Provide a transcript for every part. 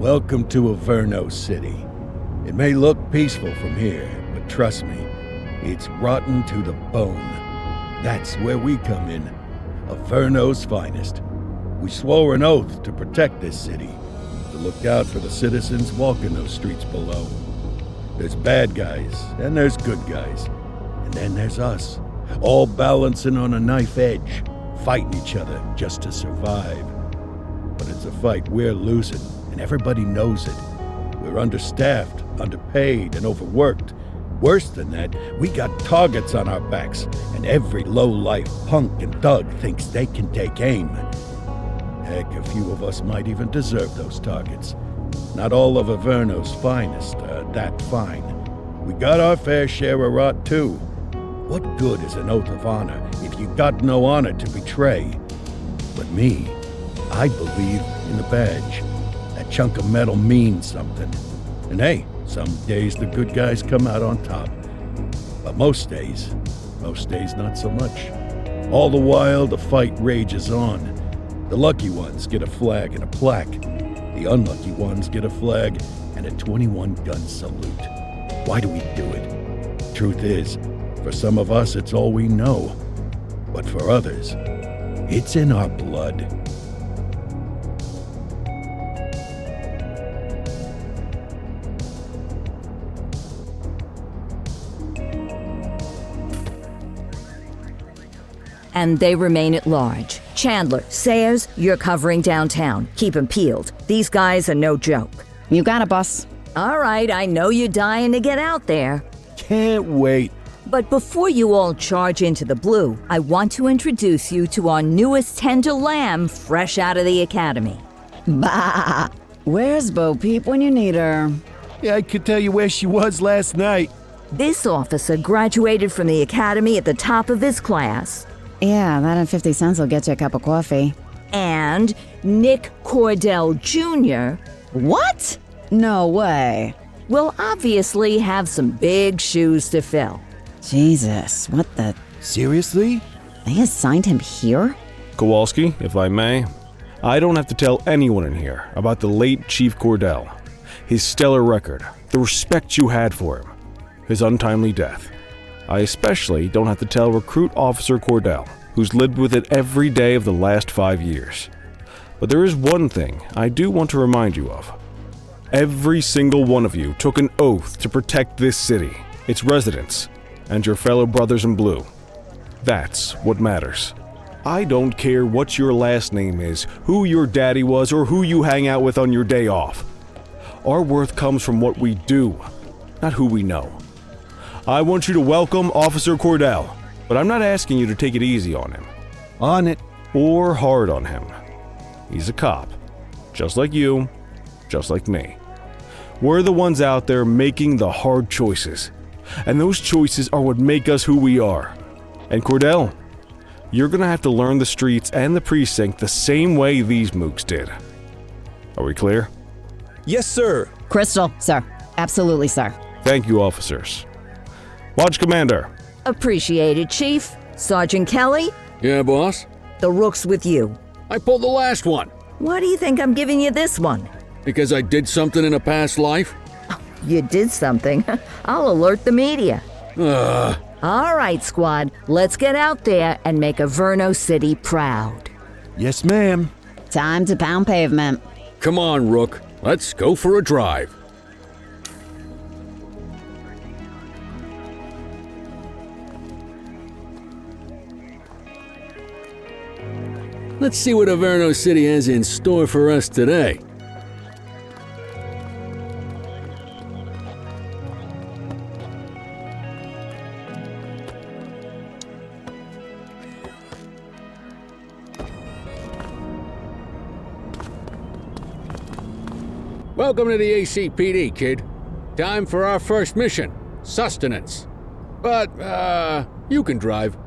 Welcome to Averno City. It may look peaceful from here, but trust me, it's rotten to the bone. That's where we come in. Averno's finest. We swore an oath to protect this city, to look out for the citizens walking those streets below. There's bad guys, and there's good guys. And then there's us, all balancing on a knife edge, fighting each other just to survive. But it's a fight we're losing, and everybody knows it. We're understaffed, underpaid, and overworked. Worse than that, we got targets on our backs, and every low-life punk and thug thinks they can take aim. Heck, a few of us might even deserve those targets. Not all of Averno's finest are that fine. We got our fair share of rot, too. What good is an oath of honor if you got no honor to betray? But me, I believe in the badge. That chunk of metal means something. And hey, some days the good guys come out on top. But most days not so much. All the while, the fight rages on. The lucky ones get a flag and a plaque. The unlucky ones get a flag and a 21-gun salute. Why do we do it? Truth is, for some of us, it's all we know. But for others, it's in our blood. And they remain at large. Chandler, Sayers, you're covering downtown. Keep 'em peeled. These guys are no joke. You got it, boss. All right, I know you're dying to get out there. Can't wait. But before you all charge into the blue, I want to introduce you to our newest tender lamb fresh out of the academy. Bah! Where's Bo Peep when you need her? Yeah, I could tell you where she was last night. This officer graduated from the academy at the top of his class. Yeah, that and 50 cents will get you a cup of coffee. And Nick Cordell Jr. What? No way. will obviously have some big shoes to fill. Jesus, what the... Seriously? They assigned him here? Kowalski, if I may, I don't have to tell anyone in here about the late Chief Cordell, his stellar record, the respect you had for him, his untimely death. I especially don't have to tell Recruit Officer Cordell, who's lived with it every day of the last 5 years. But there is one thing I do want to remind you of. Every single one of you took an oath to protect this city, its residents, and your fellow brothers in blue. That's what matters. I don't care what your last name is, who your daddy was, or who you hang out with on your day off. Our worth comes from what we do, not who we know. I want you to welcome Officer Cordell, but I'm not asking you to take it easy on him. On it. Or hard on him. He's a cop, just like you, just like me. We're the ones out there making the hard choices, and those choices are what make us who we are. And Cordell, you're gonna have to learn the streets and the precinct the same way these mooks did. Are we clear? Yes, sir. Crystal, sir. Absolutely, sir. Thank you, officers. Lodge Commander. Appreciated, Chief. Sergeant Kelly, Yeah, boss? the rook's with you. I pulled the last one. Why do you think I'm giving you this one? Because I did something in a past life? You did something. I'll alert the media. All right, squad. Let's get out there and make Averno City proud. Yes, ma'am. Time to pound pavement. Come on, Rook. Let's go for a drive. Let's see what Averno City has in store for us today. Welcome to the ACPD, kid. Time for our first mission, sustenance. But, you can drive.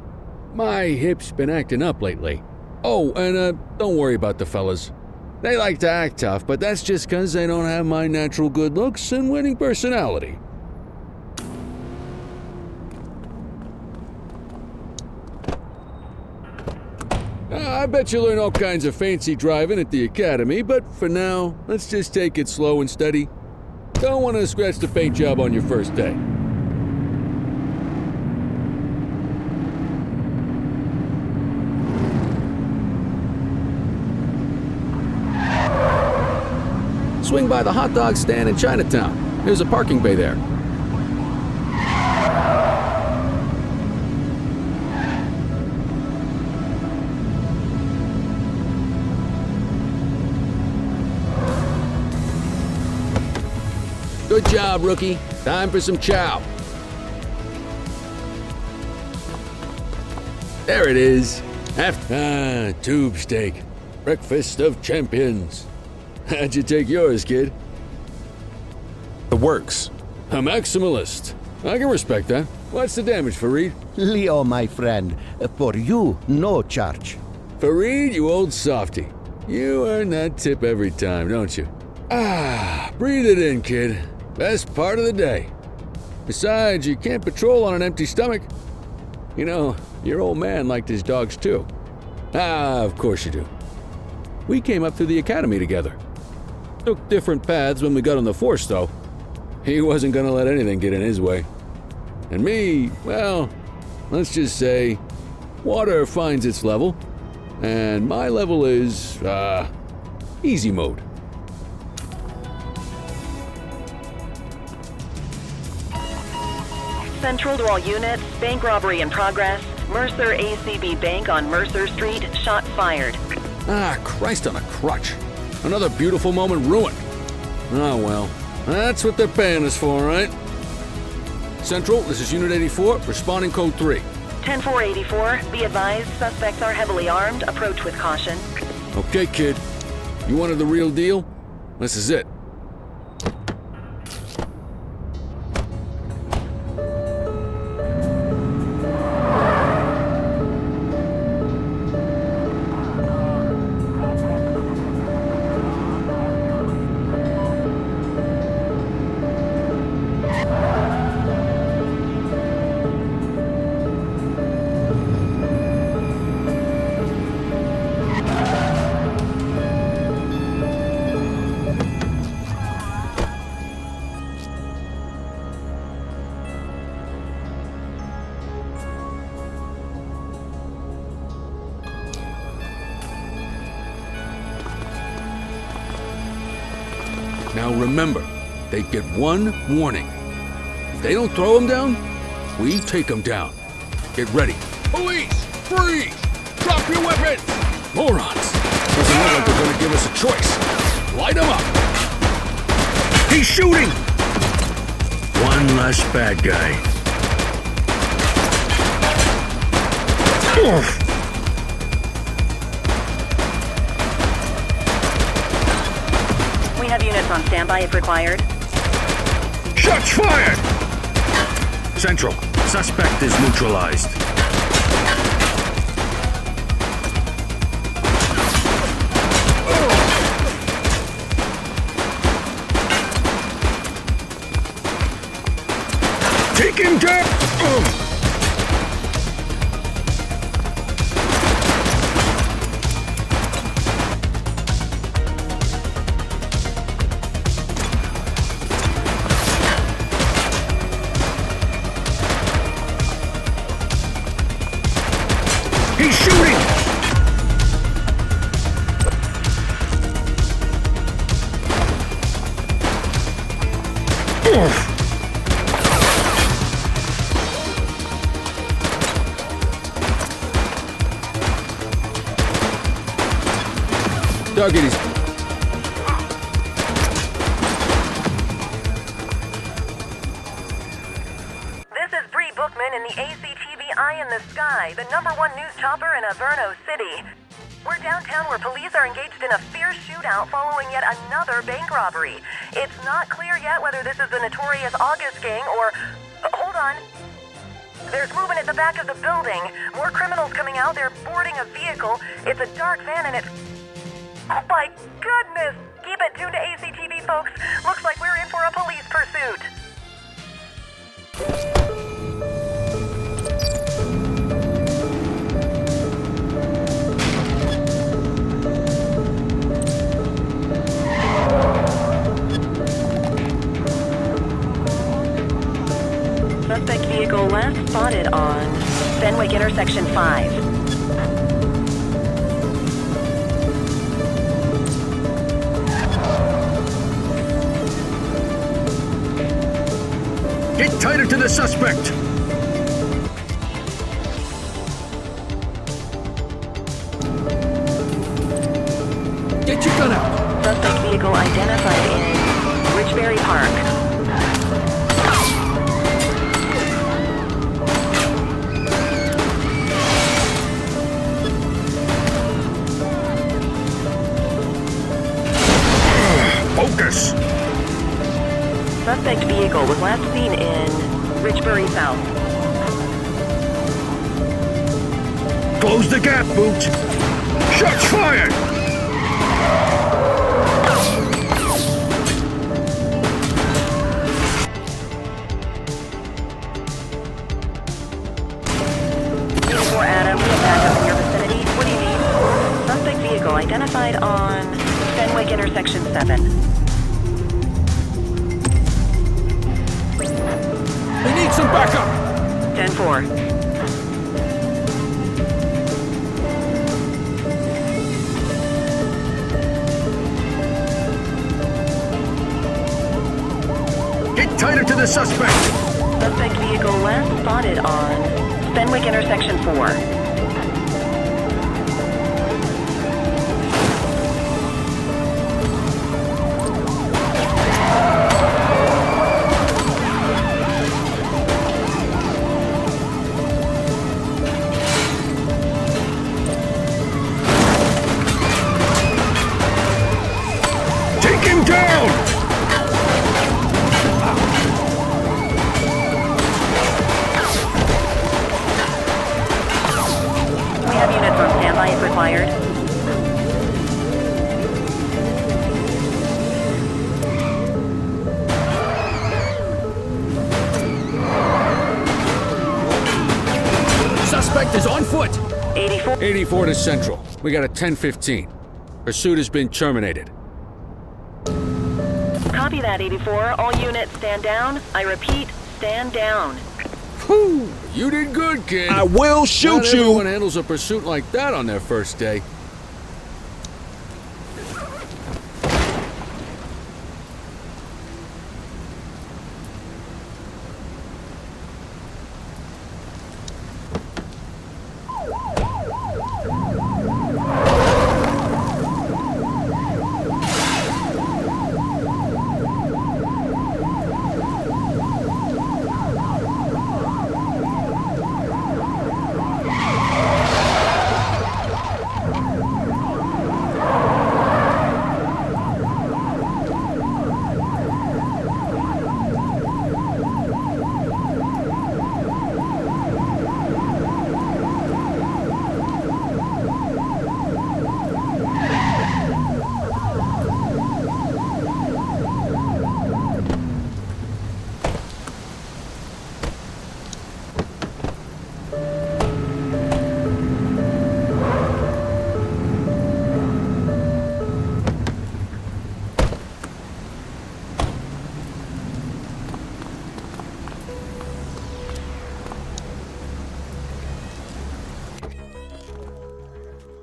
My hip's been acting up lately. Oh, and don't worry about the fellas. They like to act tough, but that's just 'cause they don't have my natural good looks and winning personality. I I bet you'll learn all kinds of fancy driving at the academy, but for now, let's just take it slow and steady. Don't want to scratch the paint job on your first day. Swing by the hot dog stand in Chinatown. There's a parking bay there. Good job, rookie. Time for some chow. There it is. Tube steak. Breakfast of champions. How'd you take yours, kid? The works. A maximalist. I can respect that. What's the damage, Fareed? Leo, my friend, for you, no charge. Fareed, you old softy. You earn that tip every time, don't you? Breathe it in, kid. Best part of the day. Besides, you can't patrol on an empty stomach. You know, your old man liked his dogs too. Of course you do. We came up through the academy together. Took different paths when we got on the force, though. He wasn't gonna let anything get in his way. And me, well, let's just say, water finds its level, and my level is, easy mode. Central to all units, bank robbery in progress. Mercer ACB Bank on Mercer Street, shots fired. Christ on a crutch. Another beautiful moment ruined. Oh well, that's what they're paying us for, right? Central, this is Unit 84, responding code 3. 10-484, be advised, suspects are heavily armed, approach with caution. Okay, kid. You wanted the real deal? This is it. Now remember, they get one warning. If they don't throw them down, we take them down. Get ready. Police! Freeze! Drop your weapons! Morons! Doesn't look like they're gonna give us a choice. Light them up! He's shooting! One less bad guy. Oof. We have units on standby if required. Shots fired! Central, suspect is neutralized. Take him down! He's shooting! Target is... This is Bree Bookman in the ACTV Eye in the Sky, the #1 news chopper in Averno City. We're downtown where police are engaged in a fierce shootout following yet another bank robbery. It's not clear yet whether this is the notorious August gang or... hold on. There's movement at the back of the building. More criminals coming out. They're boarding a vehicle. It's a dark van and it's... oh my goodness! Keep it tuned to ACTV, folks. Looks like we're in for a police pursuit. last spotted on Fenwick intersection 5. Get tighter to the suspect! Get your gun out! Suspect vehicle identified in Richbury Park. Focus! Suspect vehicle was last seen in Richbury South. Close the gap, Boot! Shots fired! Adam, backup in your vicinity. What do you need? Suspect vehicle identified on Fenwick intersection 7. We need some backup! 10-4. Get tighter to the suspect! Suspect vehicle last spotted on Fenwick intersection 4. Take him down! We have units on standby if required. Suspect is on foot! 84. 84 to Central. We got a 10-15. Pursuit has been terminated. Copy that, 84. All units stand down. I repeat, stand down. Whew! You did good, kid. I will Not shoot everyone you! handles a pursuit like that on their first day.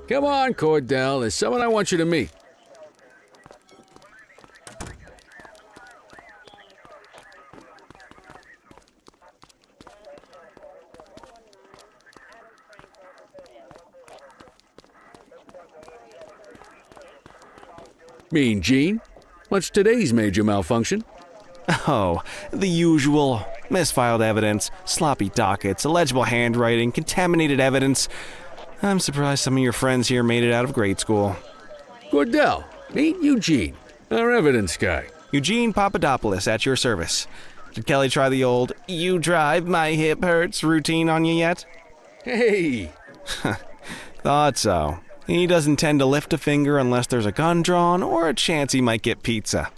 Come on, Cordell. There's someone I want you to meet. Mean Gene? What's today's major malfunction? Oh, the usual. Misfiled evidence, sloppy dockets, illegible handwriting, contaminated evidence. I'm surprised some of your friends here made it out of grade school. Cordell, meet Eugene, our evidence guy. Eugene Papadopoulos at your service. Did Kelly try the old, "you drive, my hip hurts" routine on you yet? Hey! Thought so. He doesn't tend to lift a finger unless there's a gun drawn or a chance he might get pizza.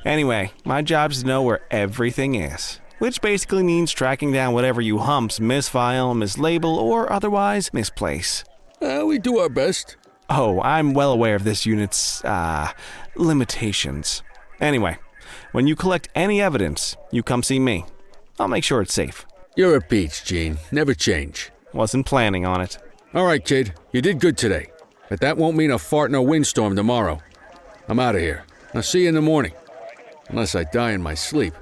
Anyway, my job's to know where everything is, which basically means tracking down whatever you humps misfile, mislabel, or otherwise misplace. We do our best. Oh, I'm well aware of this unit's, limitations. Anyway, when you collect any evidence, you come see me. I'll make sure it's safe. You're a peach, Gene. Never change. Wasn't planning on it. All right, kid. You did good today. But that won't mean a fart in a windstorm tomorrow. I'm out of here. I'll see you in the morning. Unless I die in my sleep.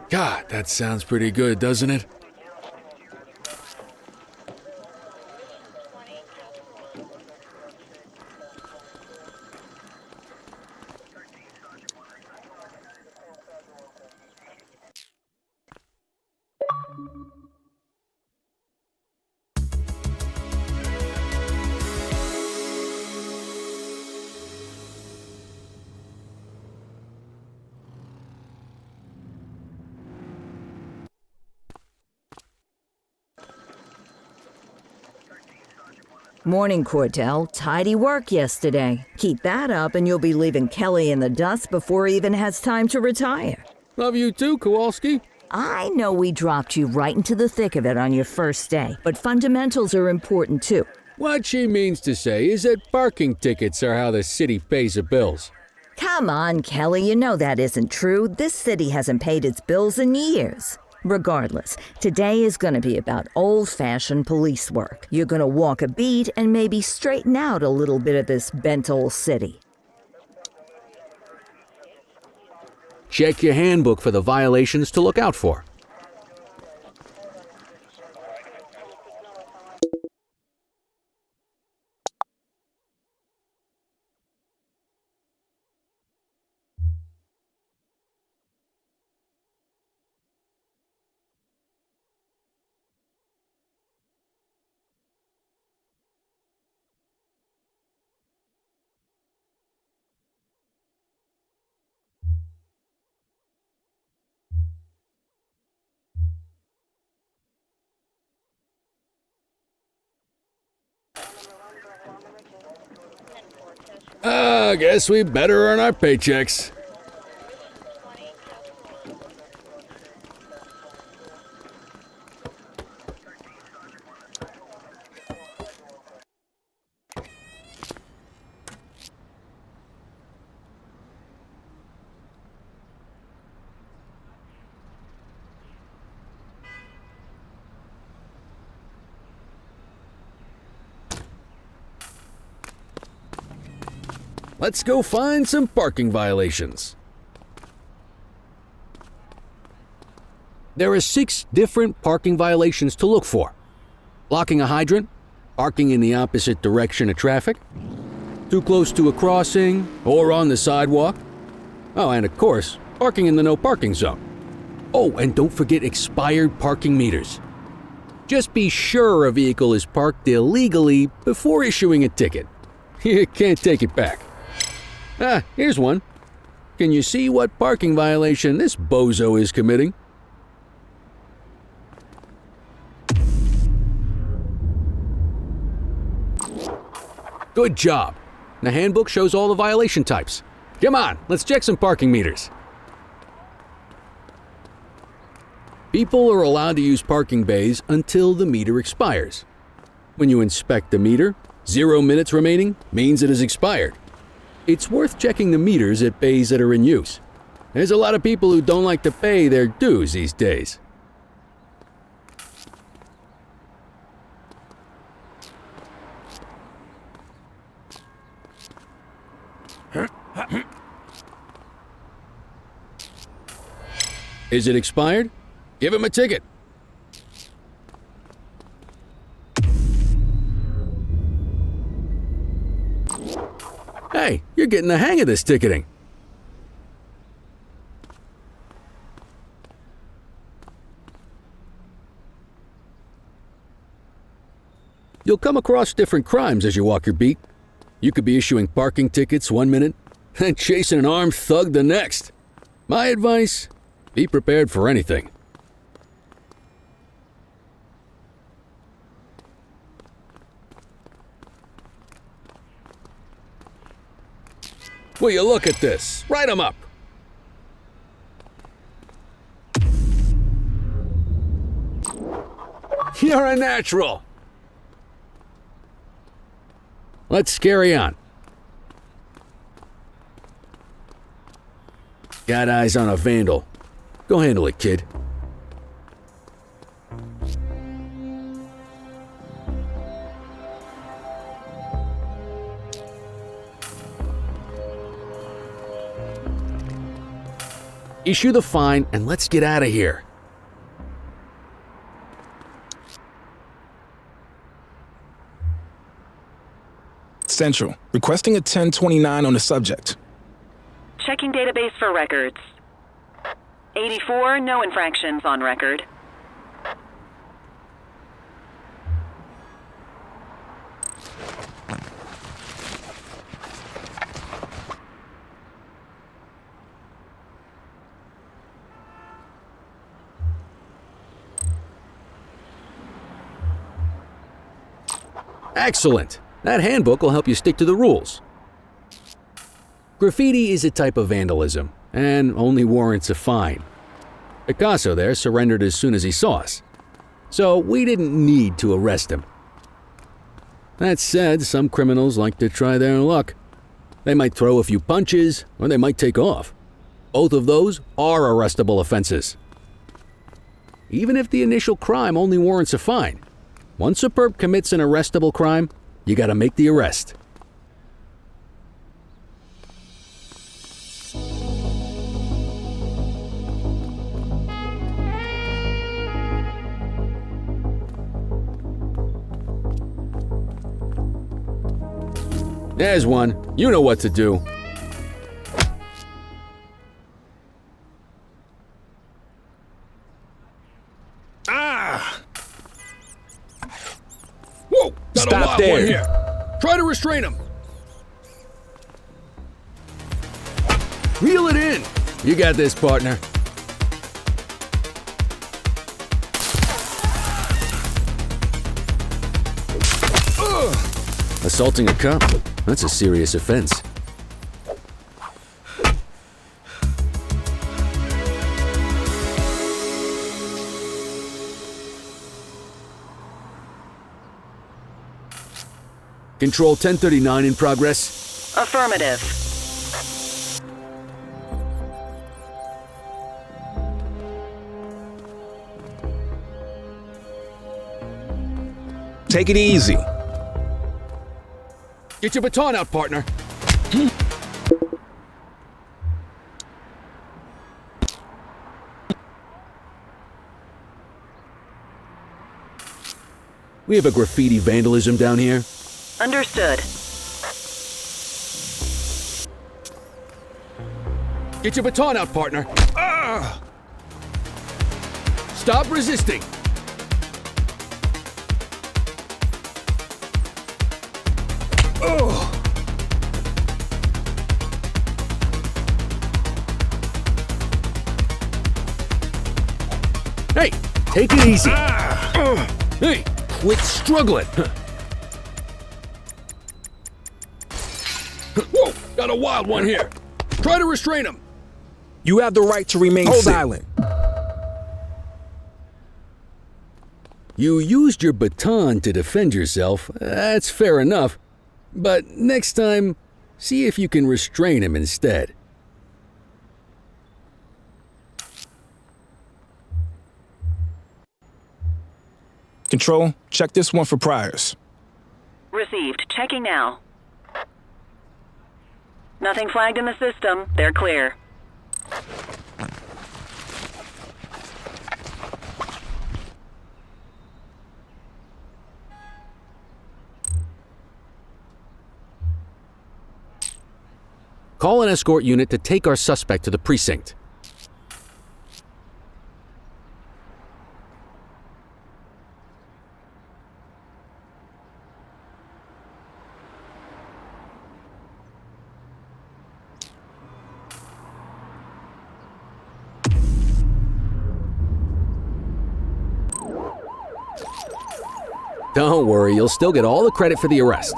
God, that sounds pretty good, doesn't it? Morning, Cordell. Tidy work yesterday. Keep that up and you'll be leaving Kelly in the dust before he even has time to retire. Love you too, Kowalski. I know we dropped you right into the thick of it on your first day, but fundamentals are important too. What she means to say is that parking tickets are how the city pays the bills. Come on, Kelly, you know that isn't true. This city hasn't paid its bills in years. Regardless, today is going to be about old-fashioned police work. You're going to walk a beat and maybe straighten out a little bit of this bent old city. Check your handbook for the violations to look out for. I guess we better earn our paychecks. Let's go find some parking violations. There are 6 different parking violations to look for. Blocking a hydrant, parking in the opposite direction of traffic, too close to a crossing or on the sidewalk. Oh, and of course, parking in the no parking zone. Oh, and don't forget expired parking meters. Just be sure a vehicle is parked illegally before issuing a ticket. You can't take it back. Ah, here's one. Can you see what parking violation this bozo is committing? Good job. The handbook shows all the violation types. Come on, let's check some parking meters. People are allowed to use parking bays until the meter expires. When you inspect the meter, 0 minutes remaining means it has expired. It's worth checking the meters at bays that are in use. There's a lot of people who don't like to pay their dues these days. Is it expired? Give him a ticket. Hey, you're getting the hang of this ticketing. You'll come across different crimes as you walk your beat. You could be issuing parking tickets 1 minute and chasing an armed thug the next. My advice, be prepared for anything. Will you look at this? Write 'em up. You're a natural. Let's carry on. Got eyes on a vandal. Go handle it, kid. issue the fine, and let's get out of here. Central, requesting a 1029 on the subject. Checking database for records. 84, no infractions on record. Excellent! That handbook will help you stick to the rules. Graffiti is a type of vandalism, and only warrants a fine. Picasso there surrendered as soon as he saw us, so we didn't need to arrest him. That said, some criminals like to try their luck. They might throw a few punches, or they might take off. Both of those are arrestable offenses. Even if the initial crime only warrants a fine, once a perp commits an arrestable crime, you gotta make the arrest. There's one. You know what to do. Whoa! Got Stop a wild there. one here. Try to restrain him. Reel it in. You got this, partner. Assaulting a cop? That's a serious offense. Control 1039 in progress. Affirmative. Take it easy. Get your baton out, partner. We have a graffiti vandalism down here. Understood. Get your baton out, partner. Stop resisting. Hey, take it easy. Hey, quit struggling. Whoa, got a wild one here. Try to restrain him. You have the right to remain silent. You used your baton to defend yourself. That's fair enough. But next time, see if you can restrain him instead. Control, check this one for priors. Received. Checking now. Nothing flagged in the system. They're clear. Call an escort unit to take our suspect to the precinct. Don't worry, you'll still get all the credit for the arrest.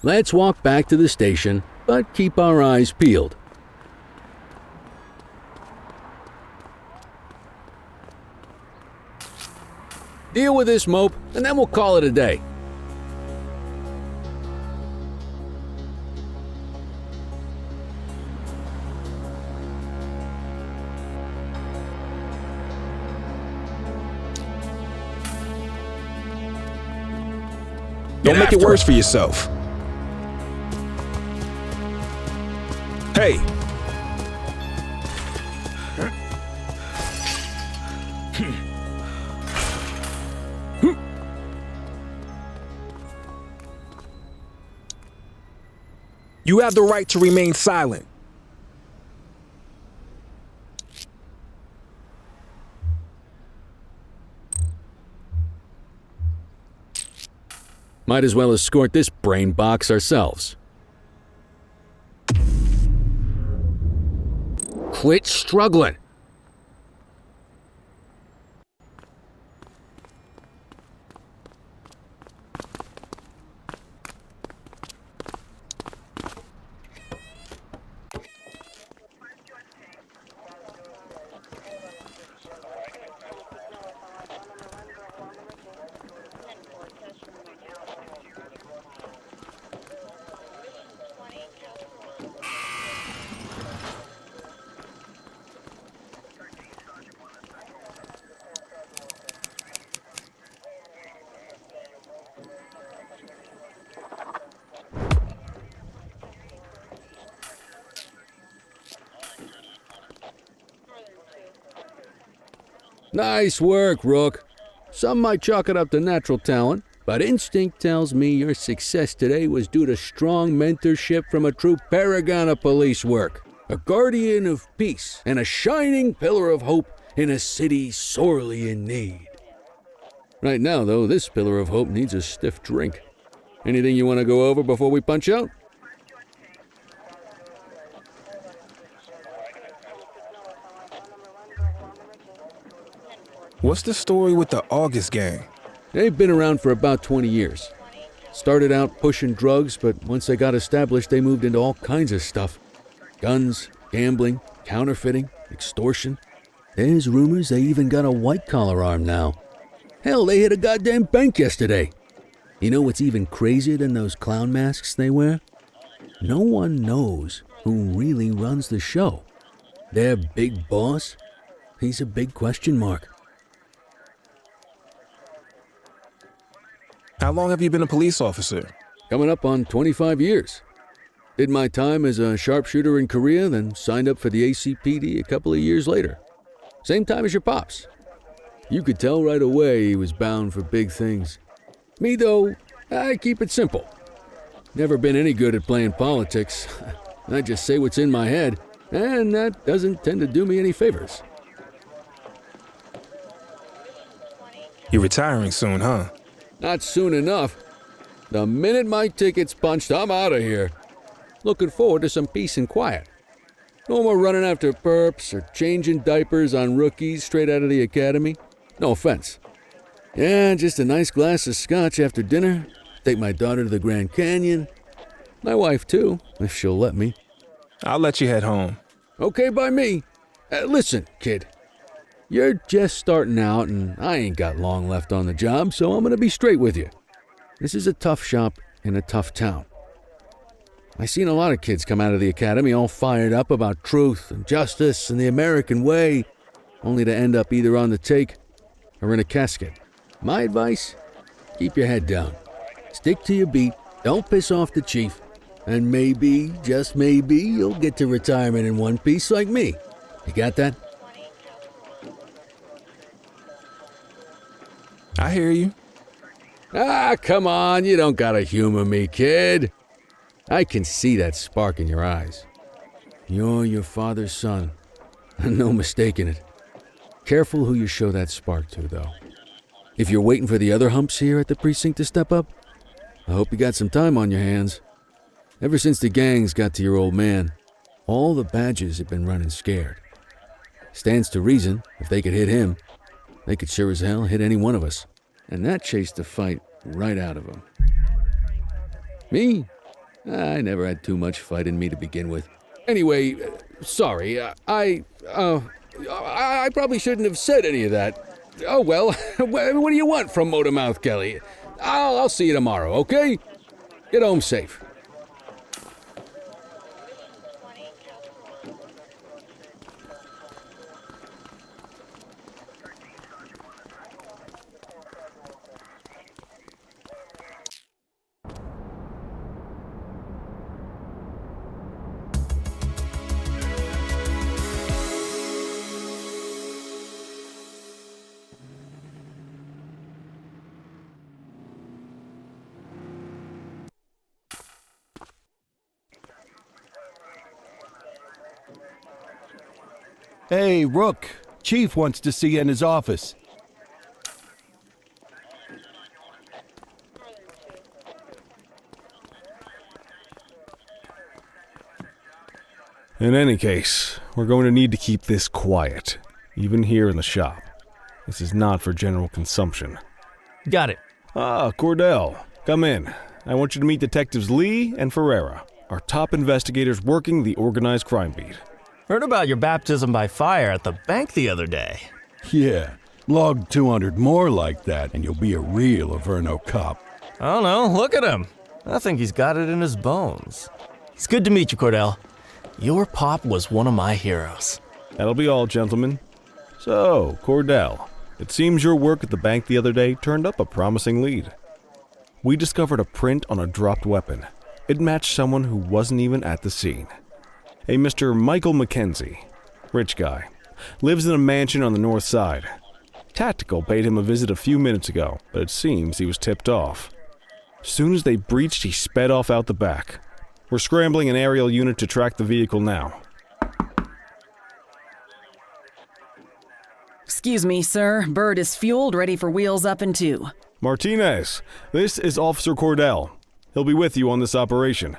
Let's walk back to the station, but keep our eyes peeled. Deal with this mope, and then we'll call it a day. Don't make it after worse it. for yourself. Hey! You have the right to remain silent. Might as well escort this brain box ourselves. Quit struggling. Nice work, Rook. Some might chalk it up to natural talent, but instinct tells me your success today was due to strong mentorship from a true paragon of police work, a guardian of peace, and a shining pillar of hope in a city sorely in need. Right now, though, this pillar of hope needs a stiff drink. Anything you want to go over before we punch out? What's the story with the August gang? They've been around for about 20 years. Started out pushing drugs, but once they got established, they moved into all kinds of stuff. Guns, gambling, counterfeiting, extortion. There's rumors they even got a white-collar arm now. Hell, they hit a goddamn bank yesterday. You know what's even crazier than those clown masks they wear? No one knows who really runs the show. Their big boss? He's a big question mark. How long have you been a police officer? Coming up on 25 years. Did my time as a sharpshooter in Korea, then signed up for the ACPD a couple of years later. Same time as your pops. You could tell right away he was bound for big things. Me, though, I keep it simple. Never been any good at playing politics. I just say what's in my head, and that doesn't tend to do me any favors. You're retiring soon, huh? Not soon enough. The minute my ticket's punched, I'm out of here. Looking forward to some peace and quiet. No more running after perps or changing diapers on rookies straight out of the academy. No offense. Yeah, just a nice glass of scotch after dinner. Take my daughter to the Grand Canyon. My wife, too, if she'll let me. I'll let you head home. Okay by me. Listen, kid. You're just starting out, and I ain't got long left on the job, so I'm gonna be straight with you. This is a tough shop in a tough town. I seen a lot of kids come out of the academy all fired up about truth and justice and the American way, only to end up either on the take or in a casket. My advice? Keep your head down. Stick to your beat, don't piss off the chief, and maybe, just maybe, you'll get to retirement in one piece like me. You got that? I hear you. Ah, come on, you don't gotta humor me, kid. I can see that spark in your eyes. You're your father's son. No mistaking it. Careful who you show that spark to, though. If you're waiting for the other humps here at the precinct to step up, I hope you got some time on your hands. Ever since the gangs got to your old man, all the badges have been running scared. Stands to reason, if they could hit him, they could sure as hell hit any one of us. And that chased the fight right out of him. Me? I never had too much fight in me to begin with. Anyway, sorry, I probably shouldn't have said any of that. Oh well, what do you want from Motormouth Kelly? I'll see you tomorrow, okay? Get home safe. Hey, Rook. Chief wants to see you in his office. In any case, we're going to need to keep this quiet, even here in the shop. This is not for general consumption. Got it. Ah, Cordell, come in. I want you to meet Detectives Lee and Ferreira, our top investigators working the organized crime beat. Heard about your baptism by fire at the bank the other day. Yeah, log 200 more like that and you'll be a real Averno cop. I don't know, look at him. I think he's got it in his bones. It's good to meet you, Cordell. Your pop was one of my heroes. That'll be all, gentlemen. So, Cordell, it seems your work at the bank the other day turned up a promising lead. We discovered a print on a dropped weapon. It matched someone who wasn't even at the scene. A Mr. Michael Mackenzie, rich guy, lives in a mansion on the north side. Tactical paid him a visit a few minutes ago, but it seems he was tipped off. Soon as they breached, he sped off out the back. We're scrambling an aerial unit to track the vehicle now. Excuse me, sir. Bird is fueled, ready for wheels up in 2. Martinez, this is Officer Cordell. He'll be with you on this operation.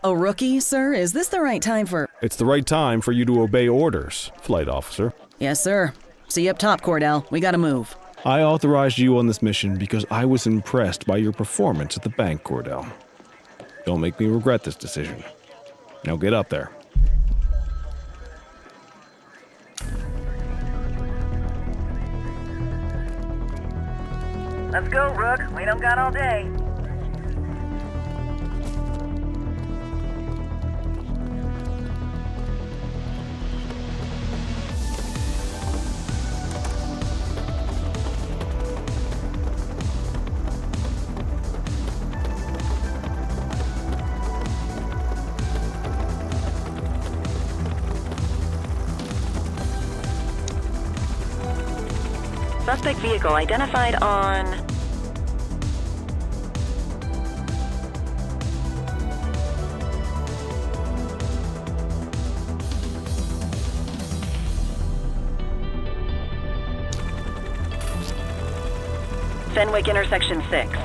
A rookie, sir? Is this the right time for... It's the right time for you to obey orders, flight officer. Yes, sir. See you up top, Cordell. We gotta move. I authorized you on this mission because I was impressed by your performance at the bank, Cordell. Don't make me regret this decision. Now get up there. Let's go, Rook. We don't got all day. Suspect vehicle identified on... Fenwick intersection 6.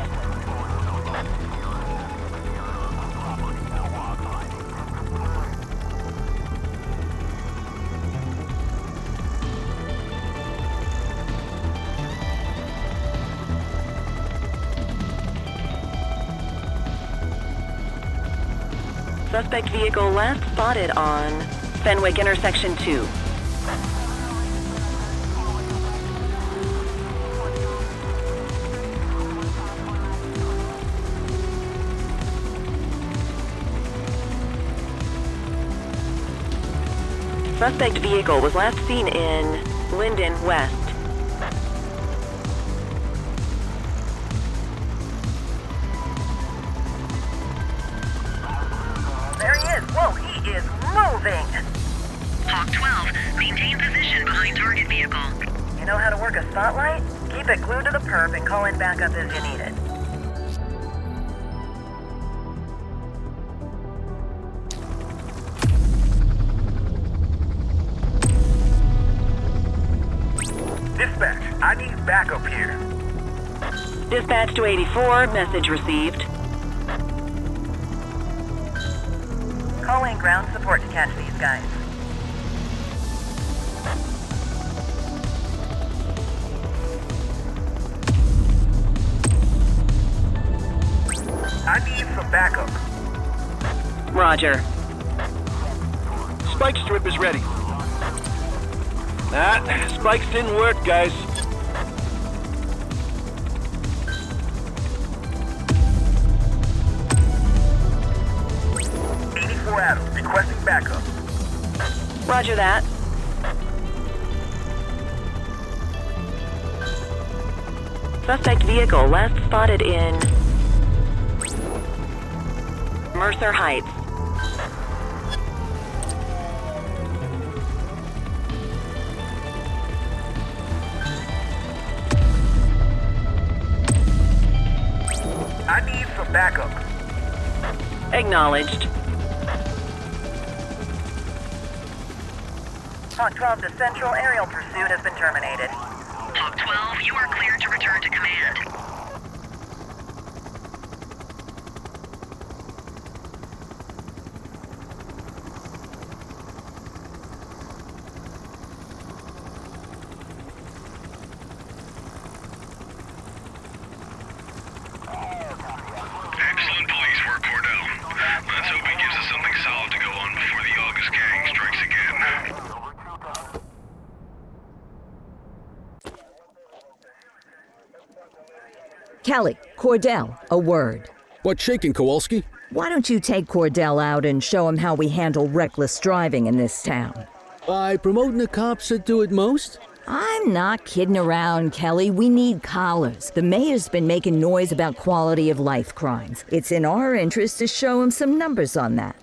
Suspect vehicle last spotted on Fenwick intersection 2. Suspect vehicle was last seen in Linden West. There he is. Whoa, he is moving. Hawk 12, maintain position behind target vehicle. You know how to work a spotlight? Keep it glued to the perp and call in backup if you need it. Dispatch, I need backup here. Dispatch to 84, message received. Call in ground support to catch these guys. I need some backup. Roger. Spike strip is ready. Spikes didn't work, guys. Adam, requesting backup. Roger that. Suspect vehicle last spotted in Mercer Heights. I need some backup. Acknowledged. Hawk 12 to Central, aerial pursuit has been terminated. Hawk 12, you are cleared to return to command. Excellent police work, Cordell. Let's hope he gives us something solid to go on before the August gang strikes again. Kelly, Cordell, a word. What's shaking, Kowalski? Why don't you take Cordell out and show him how we handle reckless driving in this town? By promoting the cops that do it most? I'm not kidding around, Kelly. We need collars. The mayor's been making noise about quality of life crimes. It's in our interest to show him some numbers on that.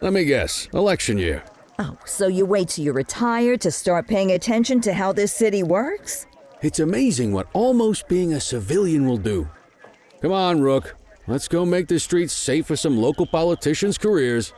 Let me guess. Election year. Oh, so you wait till you're retired to start paying attention to how this city works? It's amazing what almost being a civilian will do. Come on, Rook. Let's go make the streets safe for some local politicians' careers.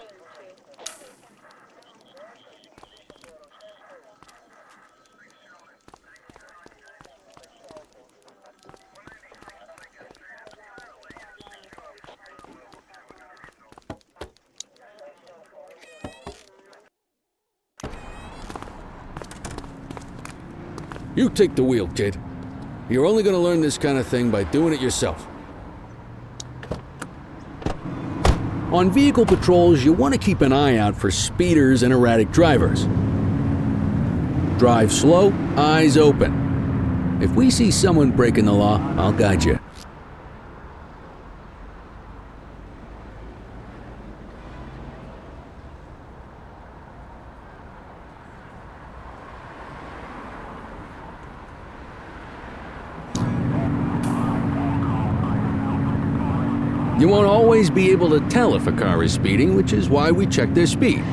You take the wheel, kid. You're only going to learn this kind of thing by doing it yourself. On vehicle patrols, you want to keep an eye out for speeders and erratic drivers. Drive slow, eyes open. If we see someone breaking the law, I'll guide you. You won't always be able to tell if a car is speeding, which is why we check their speed.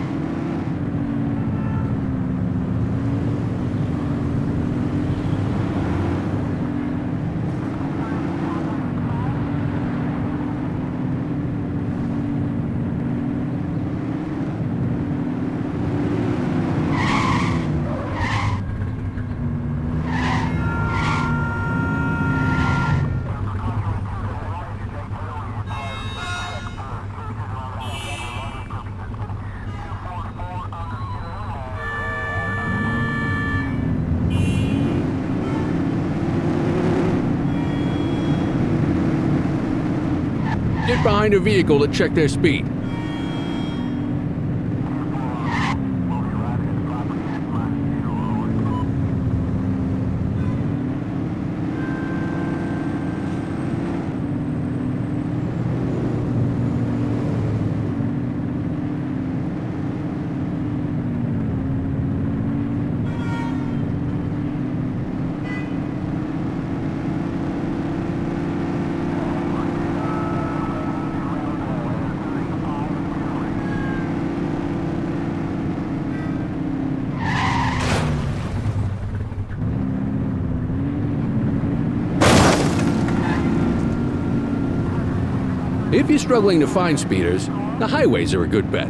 Get behind a vehicle to check their speed. If you're struggling to find speeders, the highways are a good bet.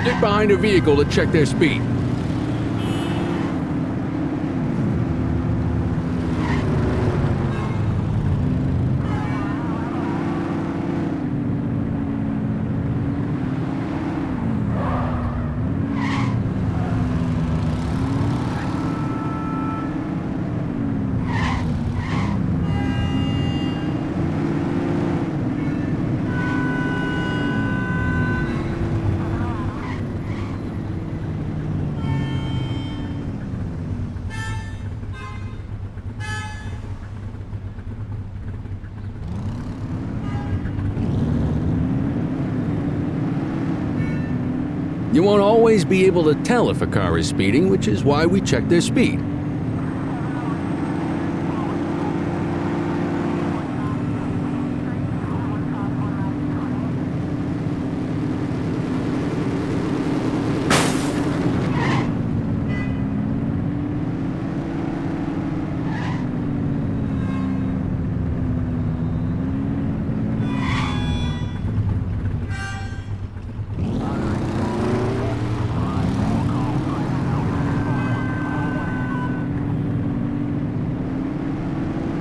Get behind a vehicle to check their speed. You won't always be able to tell if a car is speeding, which is why we check their speed.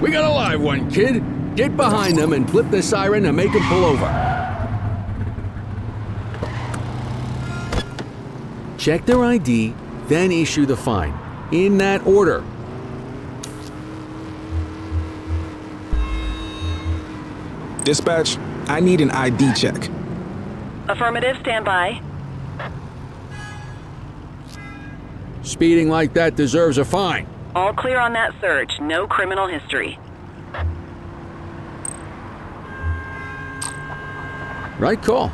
We got a live one, kid. Get behind them and flip the siren to make them pull over. Check their ID, then issue the fine. In that order. Dispatch, I need an ID check. Affirmative, stand by. Speeding like that deserves a fine. All clear on that search. No criminal history. Right call.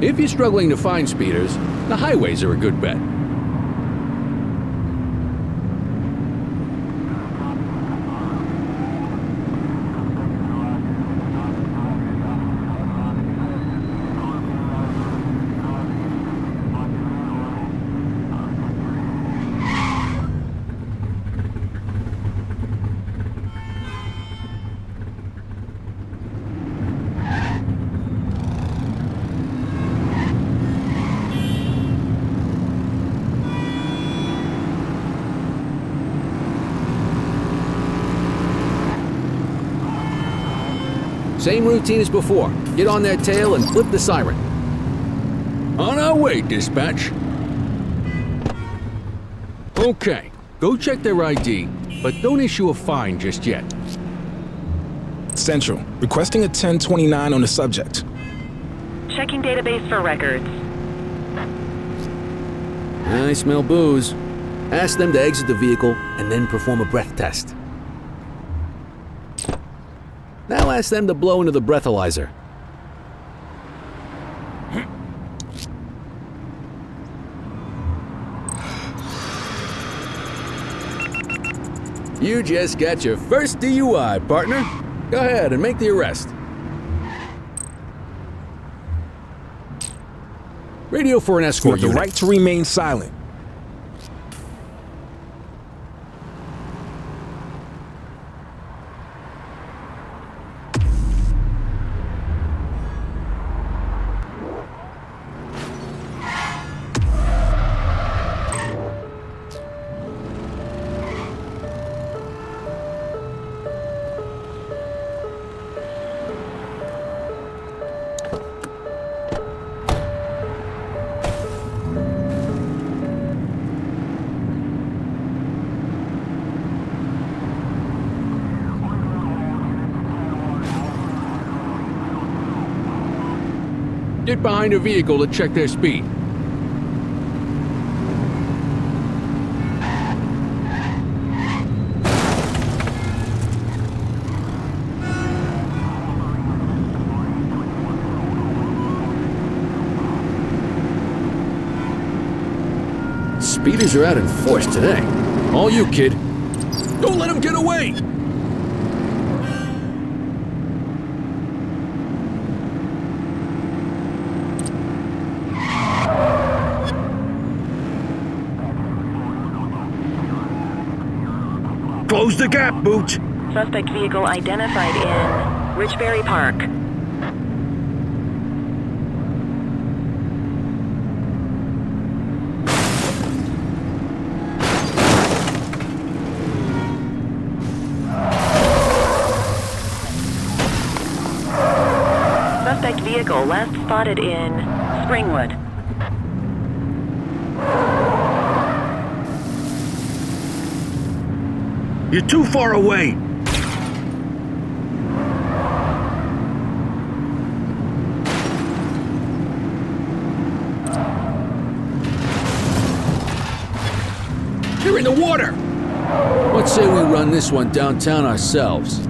If you're struggling to find speeders, the highways are a good bet. Same routine as before. Get on their tail and flip the siren. On our way, dispatch. Okay, go check their ID, but don't issue a fine just yet. Central, requesting a 1029 on the subject. Checking database for records. I smell booze. Ask them to exit the vehicle and then perform a breath test. Now ask them to blow into the breathalyzer. You just got your first DUI, partner. Go ahead and make the arrest. Radio for an You escort have the unit. right to remain silent. Get behind a vehicle to check their speed. Speeders are out in force today. All you, kid. Don't let them get away! Close the gap, Boots! Suspect vehicle identified in Richbury Park. Suspect vehicle last spotted in Springwood. You're too far away! You're in the water! Let's say we run this one downtown ourselves.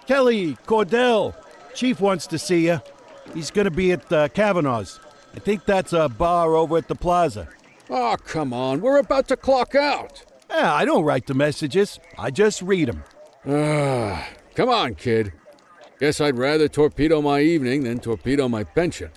Kelly, Cordell, Chief wants to see you. He's gonna be at Kavanaugh's. I think that's a bar over at the plaza. Oh, come on, we're about to clock out. Yeah, I don't write the messages. I just read them. Come on, kid. Guess I'd rather torpedo my evening than torpedo my pension.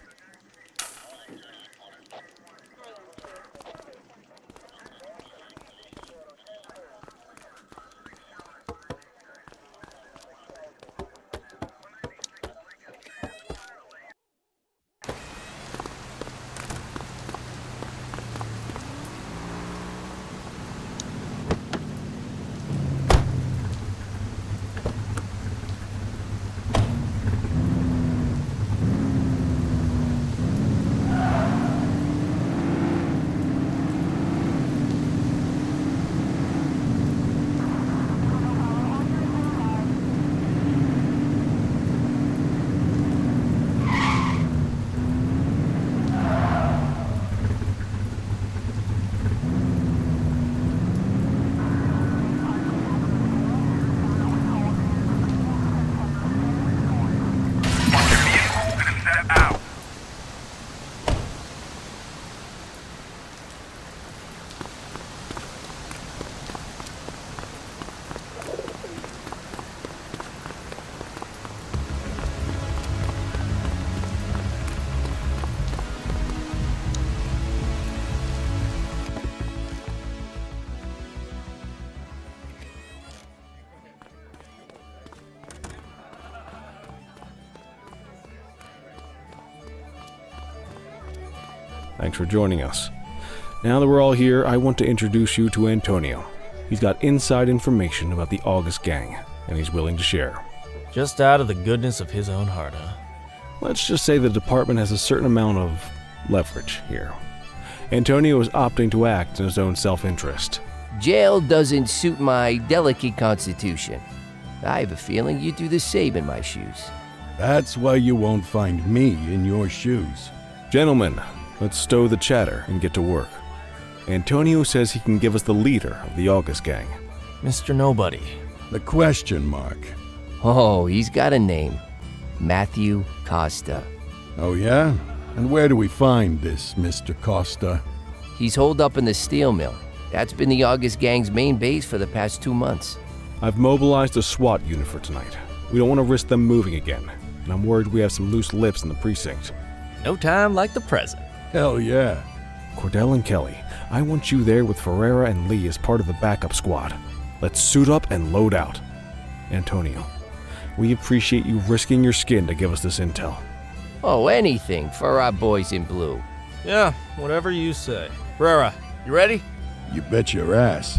Thanks for joining us. Now that we're all here, I want to introduce you to Antonio. He's got inside information about the August gang, and he's willing to share. Just out of the goodness of his own heart, huh? Let's just say the department has a certain amount of leverage here. Antonio is opting to act in his own self-interest. Jail doesn't suit my delicate constitution. I have a feeling you'd do the same in my shoes. That's why you won't find me in your shoes. Gentlemen, let's stow the chatter and get to work. Antonio says he can give us the leader of the August gang. Mr. Nobody. The question mark. Oh, he's got a name. Matthew Costa. Oh yeah? And where do we find this Mr. Costa? He's holed up in the steel mill. That's been the August gang's main base for the past 2 months. I've mobilized a SWAT unit for tonight. We don't want to risk them moving again, and I'm worried we have some loose lips in the precinct. No time like the present. Hell yeah. Cordell and Kelly, I want you there with Ferreira and Lee as part of the backup squad. Let's suit up and load out. Antonio, we appreciate you risking your skin to give us this intel. Oh, anything for our boys in blue. Yeah, whatever you say. Ferreira, you ready? You bet your ass.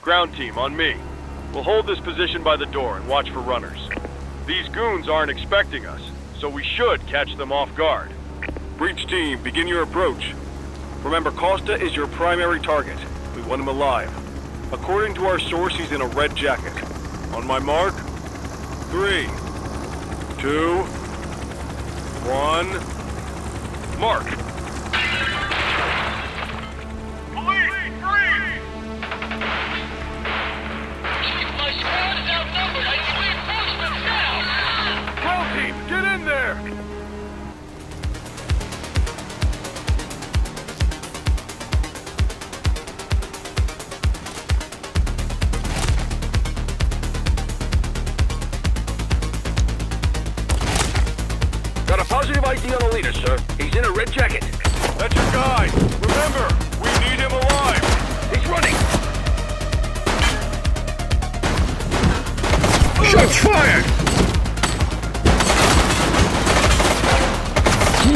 Ground team, on me. We'll hold this position by the door and watch for runners. These goons aren't expecting us, so we should catch them off guard. Breach team, begin your approach. Remember, Costa is your primary target. We want him alive. According to our source, he's in a red jacket. On my mark, 3, 2, 1, mark. sir. He's in a red jacket. That's your guy. Remember, we need him alive. He's running. Shots fired!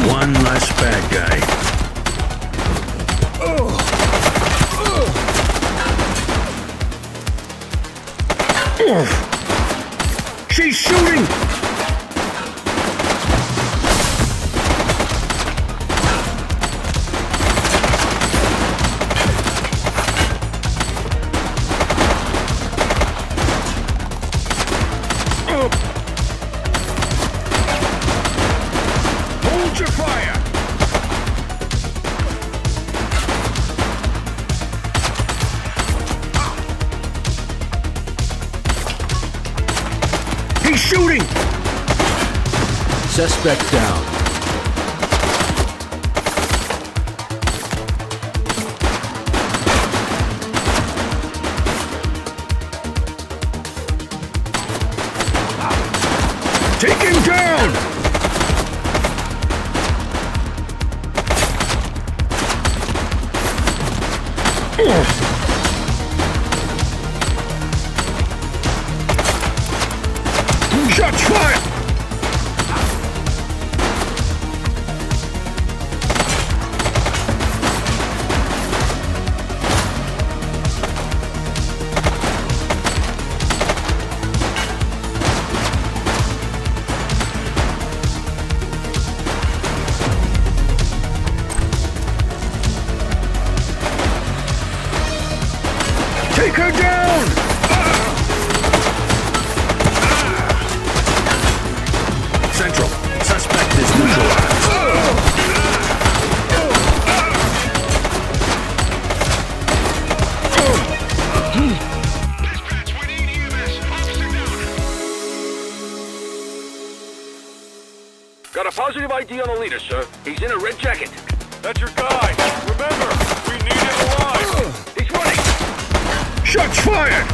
One less bad guy. She's shooting! Hold your fire! He's shooting! Suspect down. Take him down! Shots fired! Take her down! Central, suspect is neutralized. Dispatch, we need EMS. Officer down. Got a positive ID on the leader, sir. He's in a red jacket. That's your guy. Remember, we need him alive. He's running. Shots fired!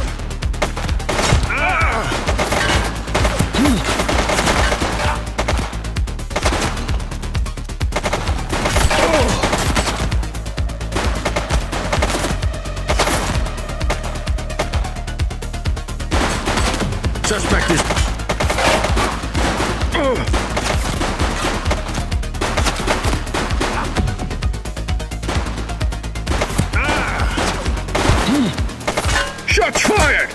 Suspect is... Shots fired!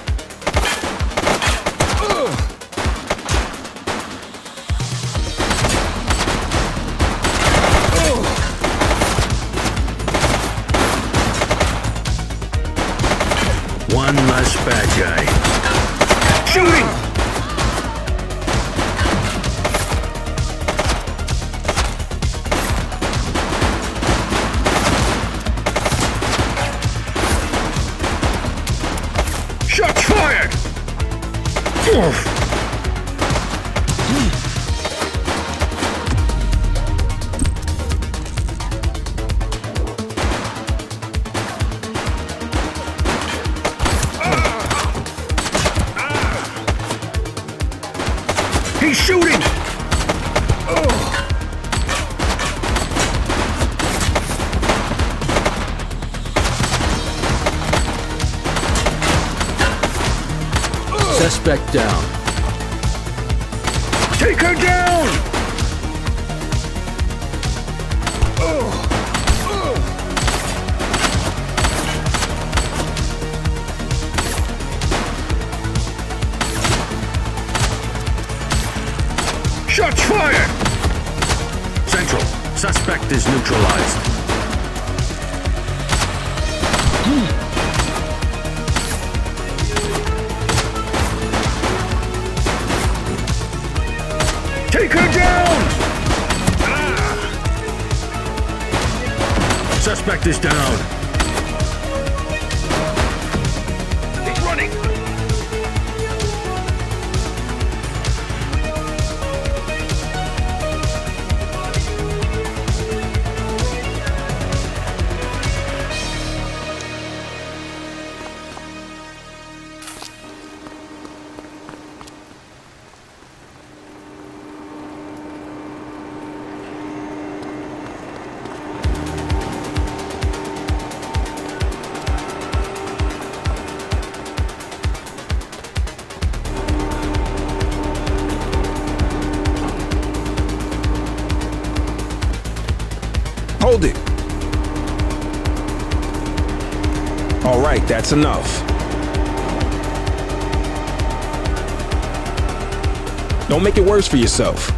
One less bad guy. Shooting! Shots fired! He's shooting! Suspect down. Take her down! Shots fired! Central, suspect is neutralized. Take her down! Suspect is down. He's running. Hold it. All right, that's enough. Don't make it worse for yourself.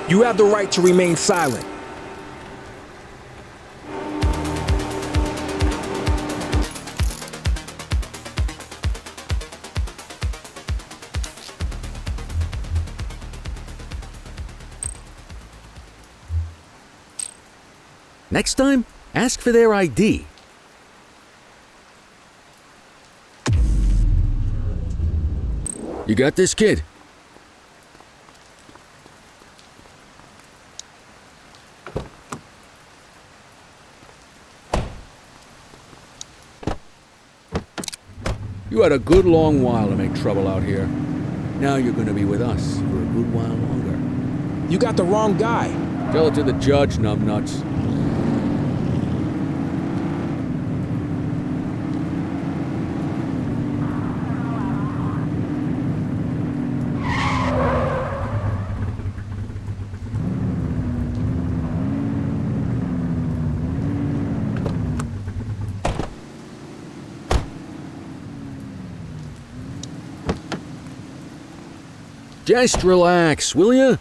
You have the right to remain silent. Next time, ask for their ID. You got this, kid? You had a good long while to make trouble out here. Now you're going to be with us for a good while longer. You got the wrong guy. Tell it to the judge, numbnuts. Just relax, will ya?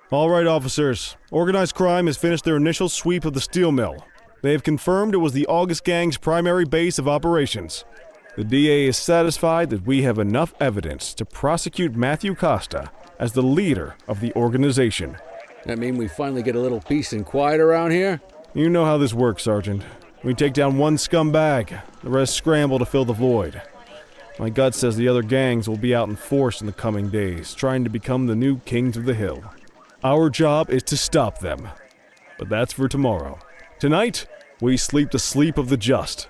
All right, officers. Organized crime has finished their initial sweep of the steel mill. They have confirmed it was the August Gang's primary base of operations. The DA is satisfied that we have enough evidence to prosecute Matthew Costa as the leader of the organization. That mean we finally get a little peace and quiet around here? You know how this works, Sergeant. We take down one scumbag, the rest scramble to fill the void. My gut says the other gangs will be out in force in the coming days, trying to become the new kings of the hill. Our job is to stop them. But that's for tomorrow. Tonight, we sleep the sleep of the just.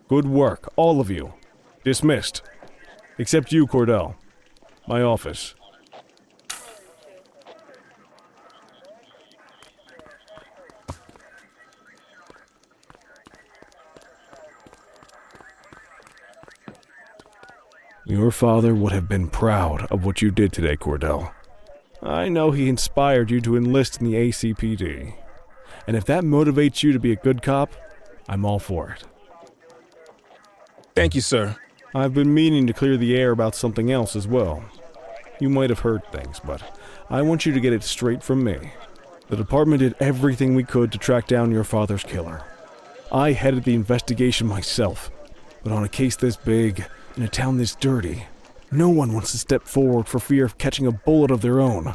Good work, all of you. Dismissed. Except you, Cordell. My office. Your father would have been proud of what you did today, Cordell. I know he inspired you to enlist in the ACPD. And if that motivates you to be a good cop, I'm all for it. Thank you, sir. I've been meaning to clear the air about something else as well. You might have heard things, but I want you to get it straight from me. The department did everything we could to track down your father's killer. I headed the investigation myself, but on a case this big, in a town this dirty, no one wants to step forward for fear of catching a bullet of their own.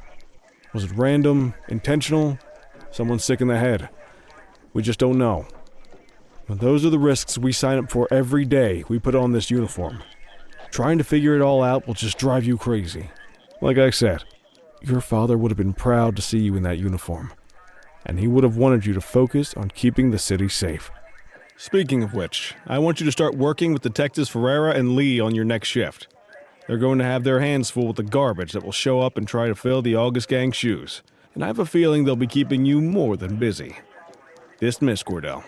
Was it random, intentional, someone sick in the head? We just don't know. But those are the risks we sign up for every day we put on this uniform. Trying to figure it all out will just drive you crazy. Like I said, your father would have been proud to see you in that uniform, and he would have wanted you to focus on keeping the city safe. Speaking of which, I want you to start working with Detectives Ferreira and Lee on your next shift. They're going to have their hands full with the garbage that will show up and try to fill the August Gang's shoes, and I have a feeling they'll be keeping you more than busy. Dismiss, Cordell.